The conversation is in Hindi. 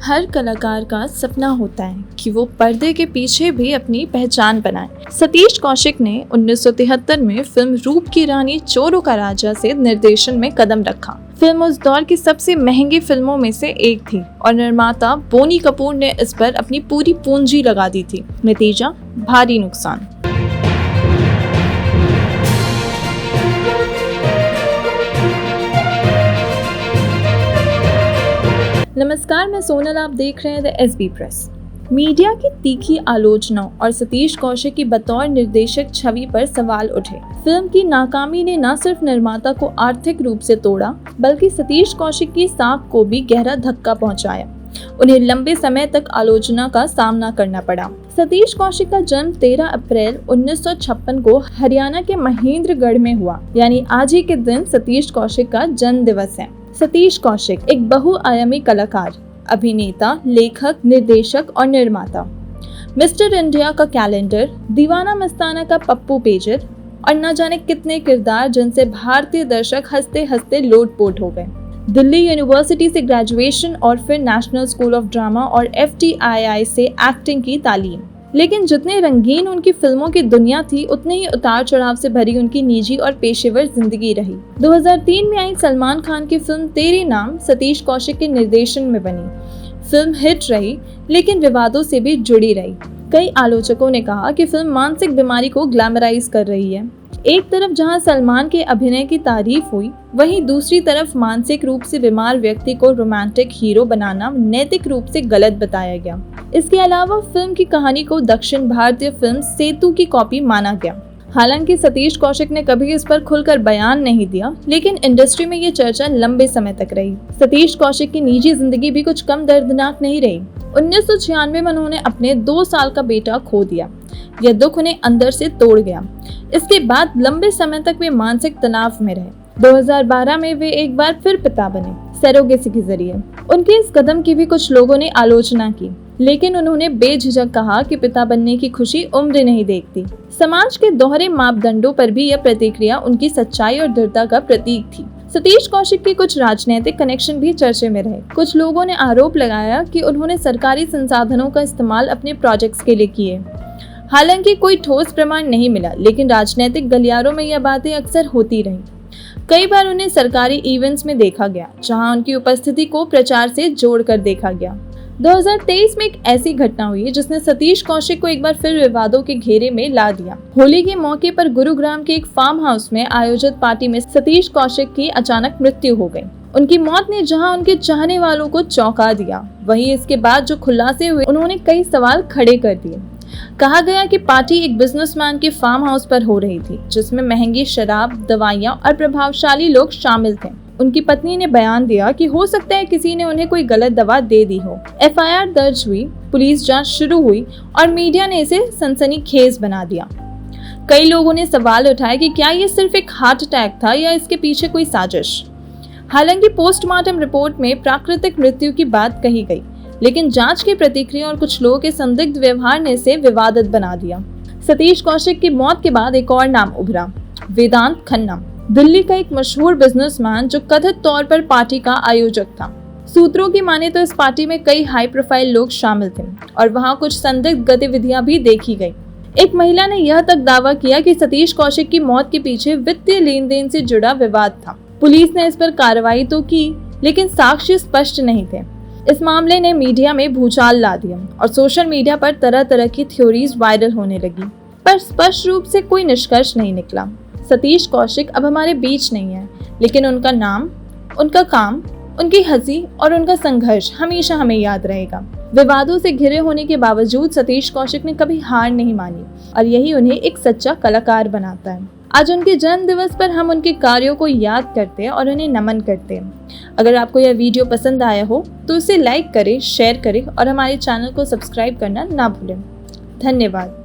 हर कलाकार का सपना होता है कि वो पर्दे के पीछे भी अपनी पहचान बनाए। सतीश कौशिक ने 1973 में फिल्म रूप की रानी चोरों का राजा से निर्देशन में कदम रखा। फिल्म उस दौर की सबसे महंगी फिल्मों में से एक थी और निर्माता बोनी कपूर ने इस पर अपनी पूरी पूंजी लगा दी थी। नतीजा भारी नुकसान। नमस्कार, मैं सोनल, आप देख रहे हैं द एसबी प्रेस। मीडिया की तीखी आलोचनाओं और सतीश कौशिक की बतौर निर्देशक छवि पर सवाल उठे। फिल्म की नाकामी ने न सिर्फ निर्माता को आर्थिक रूप से तोड़ा, बल्कि सतीश कौशिक की साख को भी गहरा धक्का पहुंचाया। उन्हें लंबे समय तक आलोचना का सामना करना पड़ा। सतीश कौशिक का जन्म 13 अप्रैल 1956 को हरियाणा के महेंद्रगढ़ में हुआ, यानी आज ही के दिन सतीश कौशिक का जन्म दिवस है। सतीश कौशिक एक बहुआयामी कलाकार, अभिनेता, लेखक, निर्देशक और निर्माता। मिस्टर इंडिया का कैलेंडर, दीवाना मस्ताना का पप्पू पेजर और न जाने कितने किरदार जिनसे भारतीय दर्शक हंसते हंसते लोटपोट हो गए। दिल्ली यूनिवर्सिटी से ग्रेजुएशन और फिर नेशनल स्कूल ऑफ ड्रामा और FTII से एक्टिंग की तालीम। लेकिन जितने रंगीन उनकी फिल्मों की दुनिया थी, उतने ही उतार चढ़ाव से भरी उनकी निजी और पेशेवर जिंदगी रही। 2003 में आई सलमान खान की फिल्म तेरे नाम सतीश कौशिक के निर्देशन में बनी। फिल्म हिट रही, लेकिन विवादों से भी जुड़ी रही। कई आलोचकों ने कहा कि फिल्म मानसिक बीमारी को ग्लैमराइज कर रही है। एक तरफ जहां सलमान के अभिनय की तारीफ हुई, वहीं दूसरी तरफ मानसिक रूप से बीमार व्यक्ति को रोमांटिक हीरो बनाना नैतिक रूप से गलत बताया गया। इसके अलावा फिल्म की कहानी को दक्षिण भारतीय फिल्म सेतु की कॉपी माना गया। हालांकि सतीश कौशिक ने कभी इस पर खुलकर बयान नहीं दिया, लेकिन इंडस्ट्री में ये चर्चा लंबे समय तक रही। सतीश कौशिक की निजी जिंदगी भी कुछ कम दर्दनाक नहीं रही। 1996 में उन्होंने अपने 2 साल का बेटा खो दिया। यह दुख उन्हें अंदर से तोड़ गया। इसके बाद लंबे समय तक वे मानसिक तनाव में रहे। 2012 में वे एक बार फिर पिता बने, सरोगेसी के जरिए। उनके इस कदम की भी कुछ लोगों ने आलोचना की, लेकिन उन्होंने बेझिझक कहा कि पिता बनने की खुशी उम्र नहीं देखती। समाज के दोहरे मापदंडों पर भी यह प्रतिक्रिया उनकी सच्चाई और दृढ़ता का प्रतीक थी। सतीश कौशिक के कुछ राजनीतिक कनेक्शन भी चर्चे में रहे। कुछ लोगों ने आरोप लगाया कि उन्होंने सरकारी संसाधनों का इस्तेमाल अपने प्रोजेक्ट्स के लिए किए। हालांकि कोई ठोस प्रमाण नहीं मिला, लेकिन राजनीतिक गलियारों में यह बातें अक्सर होती रहीं। कई बार उन्हें सरकारी इवेंट्स में देखा गया, जहां उनकी उपस्थिति को प्रचार से जोड़कर देखा गया। 2023 में एक ऐसी घटना हुई जिसने सतीश कौशिक को एक बार फिर विवादों के घेरे में ला दिया। होली के मौके पर गुरुग्राम के एक फार्म हाउस में आयोजित पार्टी में सतीश कौशिक की अचानक मृत्यु हो गई। उनकी मौत ने जहां उनके चाहने वालों को चौंका दिया, वहीं इसके बाद जो खुलासे हुए, उन्होंने कई सवाल खड़े कर दिए। कहा गया कि पार्टी एक बिजनेसमैन के फार्म हाउस पर हो रही थी, जिसमें महंगी शराब, दवाइयां और प्रभावशाली लोग शामिल थे। उनकी पत्नी ने बयान दिया कि हो सकता है किसी ने उन्हें कोई गलत दवा दे दी हो। FIR दर्ज हुई, पुलिस जांच शुरू हुई और मीडिया ने इसे सनसनीखेज बना दिया। कई लोगों ने सवाल उठाए कि क्या ये सिर्फ एक हार्ट अटैक था या इसके पीछे कोई साजिश। हालांकि पोस्टमार्टम रिपोर्ट में प्राकृतिक मृत्यु की बात कही गई, लेकिन जांच की प्रतिक्रिया और कुछ लोगों के संदिग्ध व्यवहार ने इसे विवादित बना दिया। सतीश कौशिक की मौत के बाद एक और नाम उभरा, वेदांत खन्ना, दिल्ली का एक मशहूर बिजनेसमैन जो कथित तौर पर पार्टी का आयोजक था। सूत्रों की माने तो इस पार्टी में कई हाई प्रोफाइल लोग शामिल थे और वहां कुछ संदिग्ध गतिविधियां भी देखी गई। एक महिला ने यह तक दावा किया कि सतीश कौशिक की मौत के पीछे वित्तीय लेन देन से जुड़ा विवाद था। पुलिस ने इस पर कार्रवाई तो की, लेकिन साक्ष्य स्पष्ट नहीं थे। इस मामले ने मीडिया में भूचाल ला दिया और सोशल मीडिया पर तरह तरह की थ्योरीज वायरल होने लगी, पर स्पष्ट रूप से कोई निष्कर्ष नहीं निकला। सतीश कौशिक अब हमारे बीच नहीं है, लेकिन उनका नाम, उनका काम, उनकी हंसी और उनका संघर्ष हमेशा हमें याद रहेगा। विवादों से घिरे होने के बावजूद सतीश कौशिक ने कभी हार नहीं मानी और यही उन्हें एक सच्चा कलाकार बनाता है। आज उनके जन्म दिवस पर हम उनके कार्यों को याद करते हैं और उन्हें नमन करते हैं। अगर आपको यह वीडियो पसंद आया हो तो इसे लाइक करें, शेयर करें और हमारे चैनल को सब्सक्राइब करना ना भूलें। धन्यवाद।